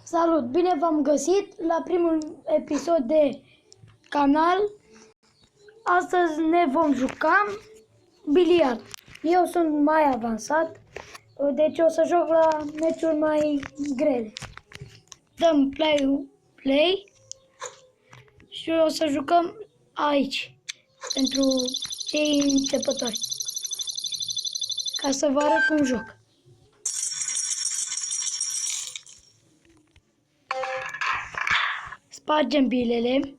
Salut! Bine v-am găsit la primul episod de canal. Astăzi ne vom juca biliard. Eu sunt mai avansat, deci o să joc la meciuri mai grele. Dăm play și o să jucăm aici pentru cei începători, ca să vă arăt cum joc. Spargem bilele.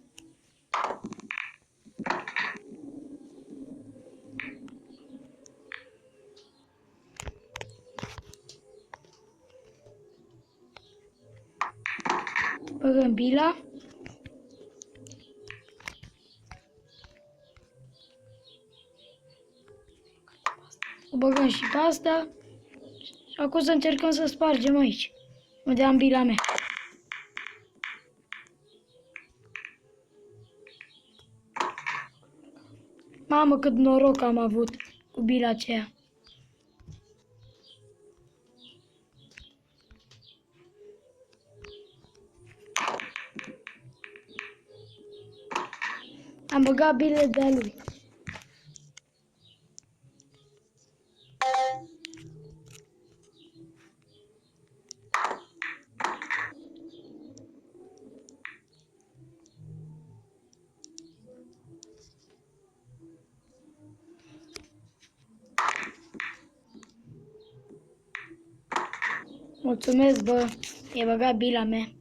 Băgăm bila. O băgăm și pe asta. Și acum să încercăm să spargem aici, unde am bila mea. Mamă, cât noroc am avut cu bila aceea. Am băgat bilele de-a lui. Mulțumesc, bă, e băgat bila mea.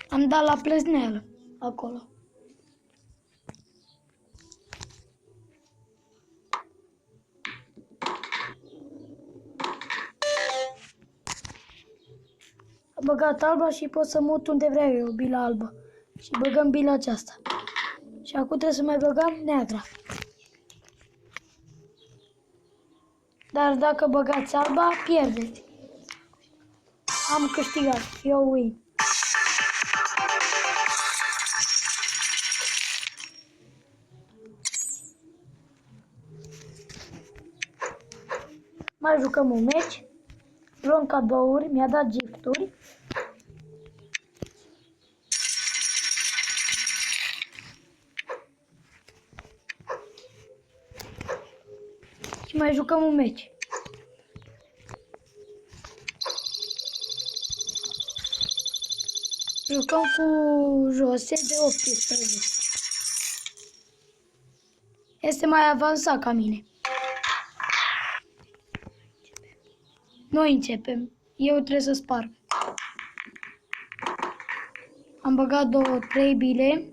Am dat la plezneală acolo. Am băgat alba și pot să mut unde vreau eu, bila albă. Și băgăm bila aceasta. Și acum trebuie să mai băgăm neagra. Dar dacă băgați alba, pierdeți. Am câștigat. Eu win. Mai jucăm un meci. Luăm cadouri. Mi-a dat gifturi. Și mai jucăm un meci. Jucăm cu Jose de 18. Este mai avansat ca mine. Noi începem. Eu trebuie să sparg. Am băgat 2-3 bile.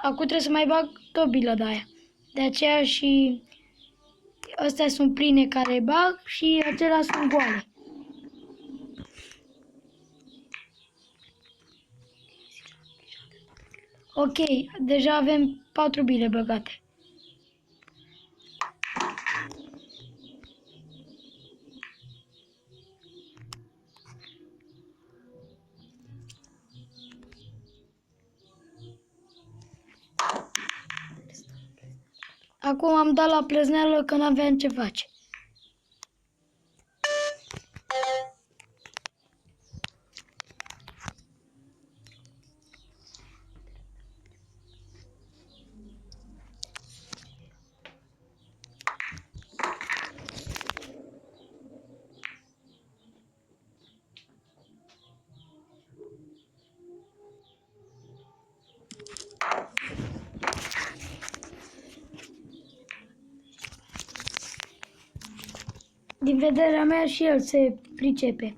Acum trebuie să mai bag tot bilă de aia. De aceea și astea sunt pline care bag și acelea sunt goale. Ok, deja avem 4 bile băgate. Acum am dat la plezneală că n-aveam ce face. Din vederea mea și el se pricepe.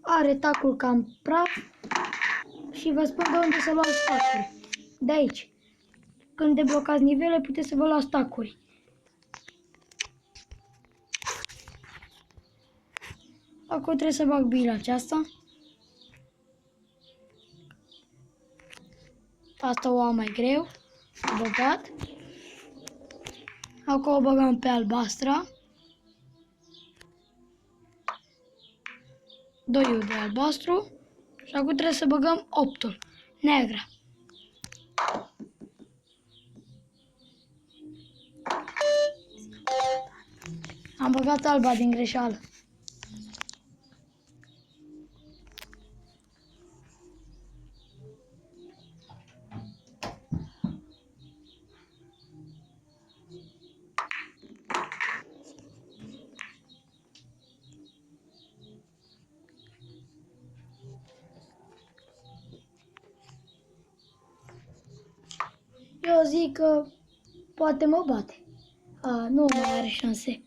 Are tacul cam praf și vă spun de unde să luați tacuri. De aici. Când deblocați nivele, puteți să vă luați tacuri. Acum trebuie să bag bila aceasta. Asta o am mai greu. Băgat. Acum o băgăm pe albastra. 2 de albastru. Și acum trebuie să băgăm 8-ul. Neagră. Am băgat alba din greșeală. Eu zic că poate mă bate. Nu mai are șanse.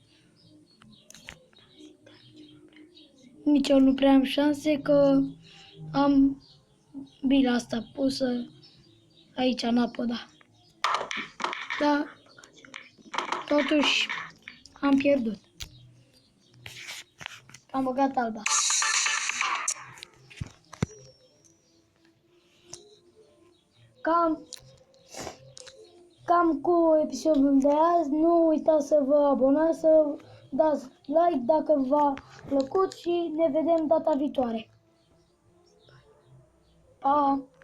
Nici eu nu prea am șanse că am bila asta pusă aici în apă, da. Dar totuși am pierdut. Am băgat alba. Cam cu episodul de azi. Nu uitați să vă abonați, să dați like dacă v-a plăcut și ne vedem data viitoare. Pa!